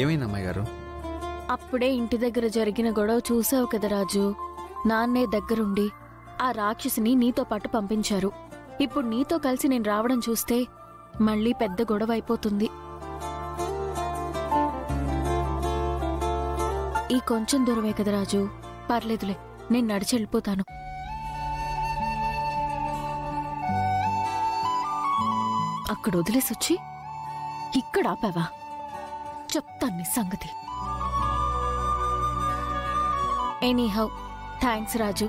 ఏమైంది అమ్మాయి గారు? అప్పుడే ఇంటి దగ్గర జరిగిన గొడవ చూసావు కదా రాజు. నాన్నే దగ్గరుండి ఆ రాక్షసిని నీతో పాటు పంపించారు. ఇప్పుడు నీతో కలిసి నేను రావడం చూస్తే మళ్ళీ పెద్ద గొడవ అయిపోతుంది. ఈ కొంచెం దూరమే కదా రాజు, పర్లేదులే, నేను నడిచి వెళ్ళిపోతాను. అక్కడ వదిలేసొచ్చి ఇక్కడ ఆపావా? చెప్తాను నీ సంగతి. ఎనీహౌ థ్యాంక్స్ రాజు.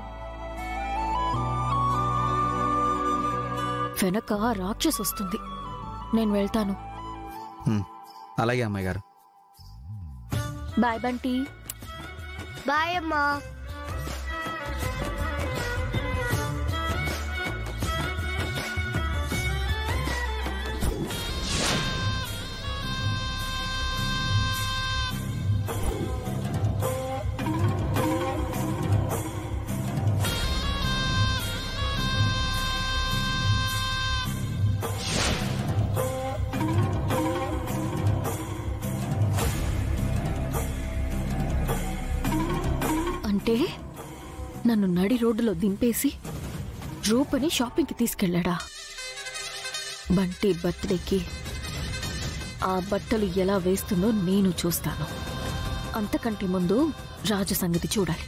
వెనక రాక్షస్ వస్తుంది, నేను వెళ్తాను. అలాగే అమ్మాయి గారు. బాయ్ బంటి. బాయ్ అమ్మా. అంటే నన్ను నడి రోడ్డులో దింపేసి రూపని షాపింగ్కి తీసుకెళ్లాడా? బంటి బర్త్డేకి ఆ బట్టలు ఎలా వేస్తుందో నేను చూస్తాను. అంతకంటే ముందు రాజు సంగతి చూడాలి.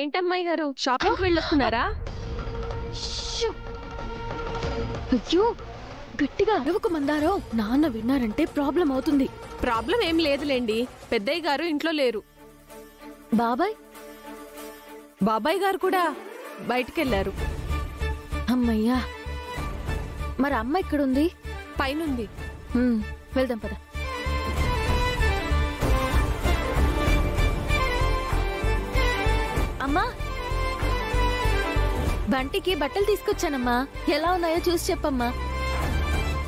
ఏంటమ్మాయి గారు, షాపింగ్ వెళ్ళొస్తున్నారా? అయ్యో, గట్టిగా అరవకు మందారో, నాన్న విన్నారంటే ప్రాబ్లం అవుతుంది. ప్రాబ్లం ఏం లేదులేండి, పెద్దయ్య గారు ఇంట్లో లేరు. బాబాయ్? బాబాయ్ గారు కూడా బయటికెళ్లారు. అమ్మయ్యా, మరి అమ్మ ఇక్కడుంది? పైనుంది. వెళ్దాం పద. అమ్మా, బంటికి బట్టలు తీసుకొచ్చానమ్మా, ఎలా ఉన్నాయో చూసి చెప్పమ్మా.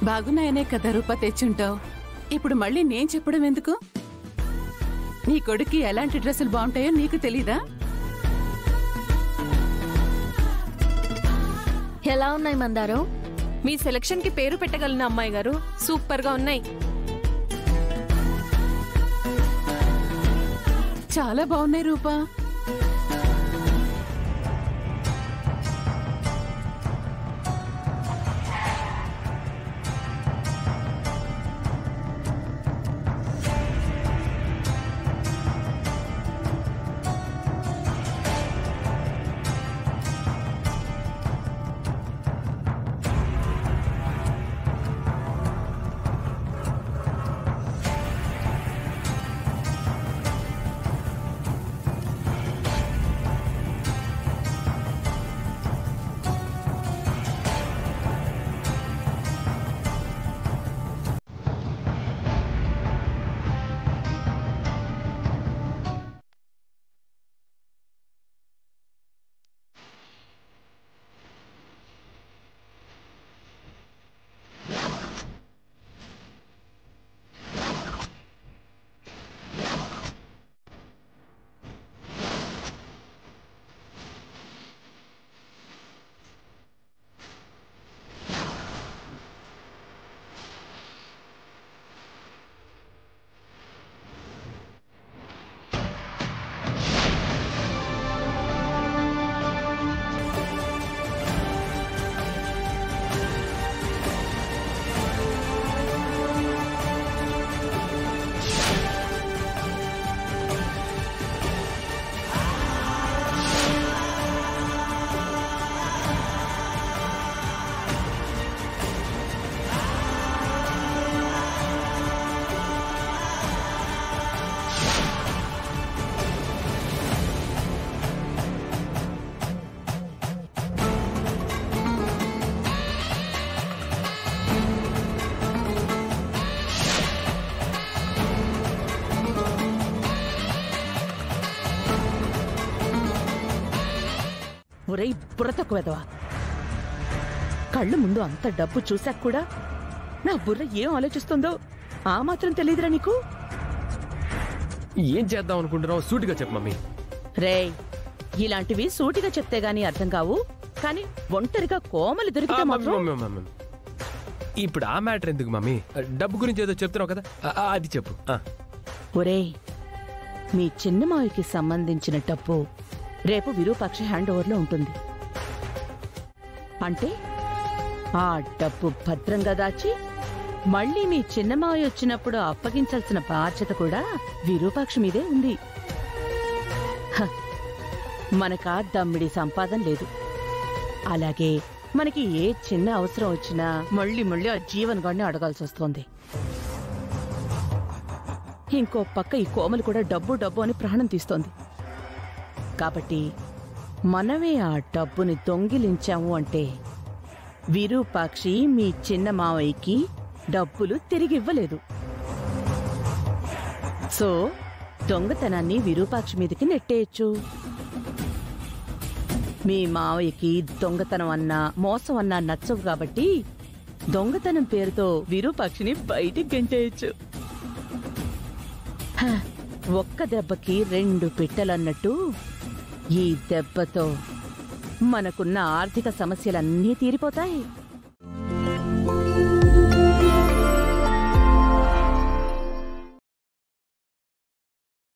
బాగున్నాయనే కదా రూపా తెచ్చుంటావు. ఇప్పుడు మళ్ళీ నేను చెప్పడం ఎందుకు? నీ కొడుక్కి ఎలాంటి డ్రెస్సులు బాగుంటాయో నీకు తెలీదా? ఎలా ఉన్నాయి మందారం? మీ సెలక్షన్ కి పేరు పెట్టగలను అమ్మాయి గారు, సూపర్ గా ఉన్నాయి. చాలా బాగున్నాయి రూపా. ఒరే బుర్ర తక్కువ వెధవా. కళ్ళు ముందు అంత డబ్బు చూశాక కూడా నా బుర్ర ఏం ఆలోచిస్తుందో ఆ మాత్రం తెలియదురా నీకు? ఏం చేద్దాం అనుకుంటున్నావు? సూటిగా చెప్పు మమ్మీ. రేయ్, ఇలాంటివి సూటిగా చెప్తే గానీ అర్థం కావు, కానీ ఒంటరిగా కోమలు దొరికితే మాత్రం. ఇప్పుడు ఆ మ్యాటర్ ఎందుకు మమ్మీ? డబ్బు గురించి ఏదో చెప్తున్నావు కదా, అది చెప్పు. ఒరేయ్, మీ చిన్నమావికి సంబంధించిన డబ్బు రేపు విరూపాక్షి హ్యాండ్ ఓవర్లో ఉంటుంది. అంటే ఆ డబ్బు భద్రంగా దాచి మళ్ళీ మీ చిన్నమావి వచ్చినప్పుడు అప్పగించాల్సిన బాధ్యత కూడా విరూపాక్షి మీదే ఉంది. మనకా దమ్మిడి సంపాదన లేదు. అలాగే మనకి ఏ చిన్న అవసరం వచ్చినా మళ్ళీ ఆ జీవన్ గాడిని అడగాల్సి వస్తోంది. ఇంకో పక్క ఈ కోమలు కూడా డబ్బు అని ప్రాణం తీస్తోంది. కాబట్టి మనమే ఆ డబ్బుని దొంగిలించాము అంటే విరూపాక్షి మీ చిన్న మావయ్యకి డబ్బులు తిరిగివ్వలేదు. సో దొంగతనాన్ని విరూపాక్షి మీదకి నెట్టేయచ్చు. మీ మావయ్యకి దొంగతనం అన్నా మోసం అన్నా నచ్చవు కాబట్టి దొంగతనం పేరుతో విరూపాక్షిని బయటికి గెంటేయచ్చు. ఒక్క దెబ్బకి 2 పిట్టలన్నట్టు ఈ దెబ్బతో మనకున్న ఆర్థిక సమస్యలన్నీ తీరిపోతాయి.